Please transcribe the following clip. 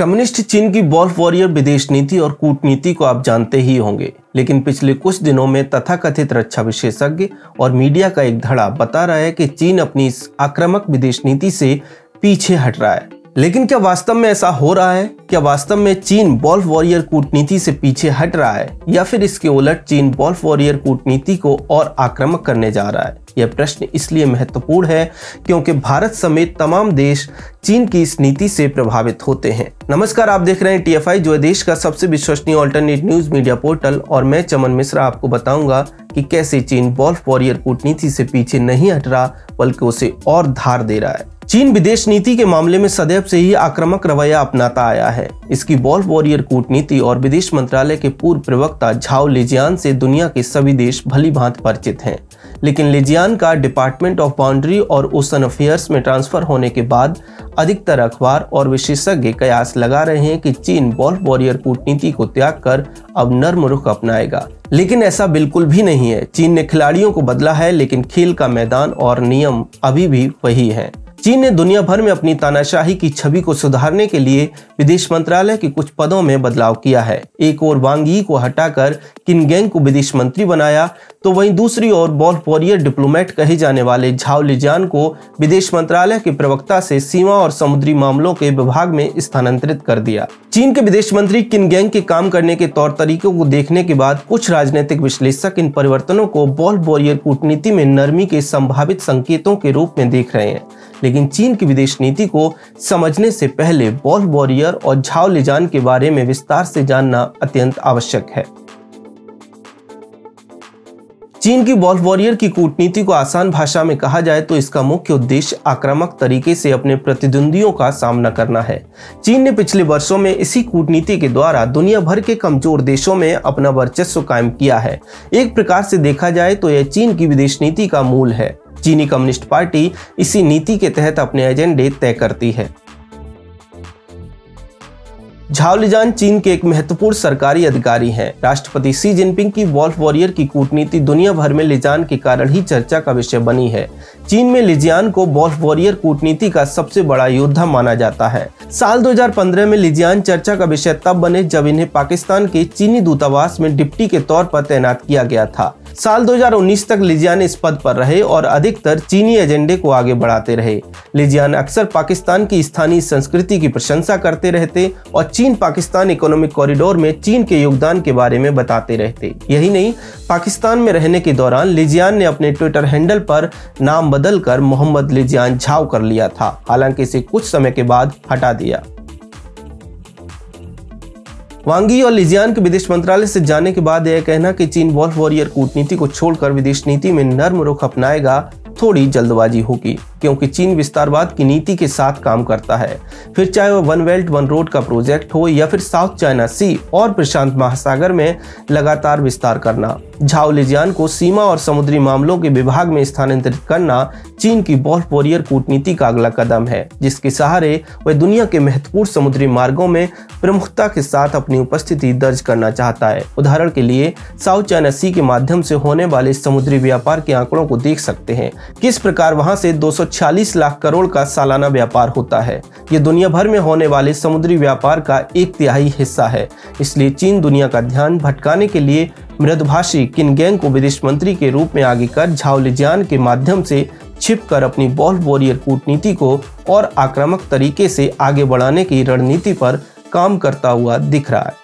Communist चीन की wolf warrior विदेश नीति और कूटनीति को आप जानते ही होंगे, लेकिन पिछले कुछ दिनों में तथाकथित रक्षा विशेषज्ञ और मीडिया का एक धड़ा बता रहा है कि चीन अपनी इस आक्रामक विदेश नीति से पीछे हट रहा है। लेकिन क्या वास्तव में ऐसा हो रहा है? क्या वास्तव में चीन वॉल्फ वॉरियर कूटनीति से पीछे हट रहा है, या फिर इसके उलट चीन वॉल्फ वॉरियर कूटनीति को और आक्रामक करने जा रहा है? यह प्रश्न इसलिए महत्वपूर्ण है क्योंकि भारत समेत तमाम देश चीन की इस नीति से प्रभावित होते हैं। नमस्कार, आप देख रहे हैं TFI, जो है देश का सबसे विश्वसनीय अल्टरनेट न्यूज मीडिया पोर्टल, और मैं चमन मिश्रा आपको बताऊंगा कि कैसे चीन वॉल्फ वॉरियर कूटनीति से पीछे नहीं हट रहा बल्कि उसे और धार दे रहा है। चीन विदेश नीति के मामले में सदैव से ही आक्रामक रवैया अपनाता आया है। इसकी वॉल्फ वॉरियर कूटनीति और विदेश मंत्रालय के पूर्व प्रवक्ता झाओ लिजियान से दुनिया के सभी देश भली भांति परिचित हैं। लेकिन लिजियान का डिपार्टमेंट ऑफ बाउंड्री और ओशन अफेयर्स में ट्रांसफर होने के बाद अधिकतर अखबार और विशेषज्ञ कयास लगा रहे हैं कि चीन वॉल्फ वॉरियर कूटनीति को त्याग कर अब नर्म रुख अपनाएगा। लेकिन ऐसा बिल्कुल भी नहीं है। चीन ने खिलाड़ियों को बदला है, लेकिन खेल का मैदान और नियम अभी भी वही है। चीन ने दुनिया भर में अपनी तानाशाही की छवि को सुधारने के लिए विदेश मंत्रालय के कुछ पदों में बदलाव किया है। एक ओर वांग यी को हटाकर किन गेंग को विदेश मंत्री बनाया, तो वहीं दूसरी ओर वॉल्फ वॉरियर डिप्लोमेट कहे जाने वाले झाओ लिजियान को विदेश मंत्रालय के प्रवक्ता से सीमा और समुद्री मामलों के विभाग में स्थानांतरित कर दिया। चीन के विदेश मंत्री किन गेंग के काम करने के तौर तरीकों को देखने के बाद कुछ राजनीतिक विश्लेषक इन परिवर्तनों को वॉल्फ वॉरियर कूटनीति में नरमी के संभावित संकेतों के रूप में देख रहे हैं। लेकिन चीन की विदेश नीति को समझने से पहले वॉल्फ वॉरियर और झाओ लिजियान के बारे में विस्तार से जानना अत्यंत आवश्यक है। चीन की वॉल्फ वॉरियर की कूटनीति को आसान भाषा में कहा जाए तो इसका मुख्य उद्देश्य आक्रामक तरीके से अपने प्रतिद्वंदियों का सामना करना है। चीन ने पिछले वर्षों में इसी कूटनीति के द्वारा दुनिया भर के कमजोर देशों में अपना वर्चस्व कायम किया है। एक प्रकार से देखा जाए तो यह चीन की विदेश नीति का मूल है। चीनी कम्युनिस्ट पार्टी इसी नीति के तहत अपने एजेंडे तय करती है। झाओ लिजियान चीन के एक महत्वपूर्ण सरकारी अधिकारी हैं। राष्ट्रपति शी जिनपिंग की वॉल्फ वॉरियर की कूटनीति दुनिया भर में लिजियान के कारण ही चर्चा का विषय बनी है। चीन में लिजियान को वॉल्फ वॉरियर कूटनीति का सबसे बड़ा योद्धा माना जाता है। साल 2015 में लिजियान चर्चा का विषय तब बने जब इन्हें पाकिस्तान के चीनी दूतावास में डिप्टी के तौर पर तैनात किया गया था। साल 2019 तक लिजियान इस पद पर रहे और अधिकतर चीनी एजेंडे को आगे बढ़ाते रहे। लिजियान अक्सर पाकिस्तान की स्थानीय संस्कृति की प्रशंसा करते रहते और चीन पाकिस्तान इकोनॉमिक कॉरिडोर में चीन के योगदान के बारे में बताते रहते। यही नहीं, पाकिस्तान में रहने के दौरान लिजियान ने अपने ट्विटर हैंडल पर नाम बदलकर मोहम्मद लिजियान झाओ कर लिया था। हालांकि इसे कुछ समय के बाद हटा दिया। वांग यी और लिजियान के विदेश मंत्रालय से जाने के बाद यह कहना कि चीन वॉल्फ वॉरियर कूटनीति को छोड़कर विदेश नीति में नर्म रुख अपनाएगा थोड़ी जल्दबाजी होगी, क्योंकि चीन विस्तारवाद की नीति के साथ काम करता है। फिर चाहे वह वन बेल्ट वन रोड का प्रोजेक्ट हो या फिर साउथ चाइना सी और प्रशांत महासागर में लगातार विस्तार करना। झाओ लिजियान को सीमा और समुद्री मामलों के विभाग में स्थानांतरित करना चीन की वॉल्फ वॉरियर कूटनीति का अगला कदम है, जिसके सहारे वह दुनिया के महत्वपूर्ण समुद्री मार्गों में प्रमुखता के साथ अपनी उपस्थिति दर्ज करना चाहता है। उदाहरण के लिए साउथ चाइना सी के माध्यम से होने वाले समुद्री व्यापार के आंकड़ों को देख सकते हैं। किस प्रकार वहां से 246 लाख करोड़ का सालाना व्यापार होता है। ये दुनिया भर में होने वाले समुद्री व्यापार का 1/3 हिस्सा है। इसलिए चीन दुनिया का ध्यान भटकाने के लिए मृदुभाषी किन गेंग को विदेश मंत्री के रूप में आगे कर झाओ लिजियान के माध्यम से छिपकर अपनी वॉल्फ वॉरियर कूटनीति को और आक्रामक तरीके से आगे बढ़ाने की रणनीति पर काम करता हुआ दिख रहा है।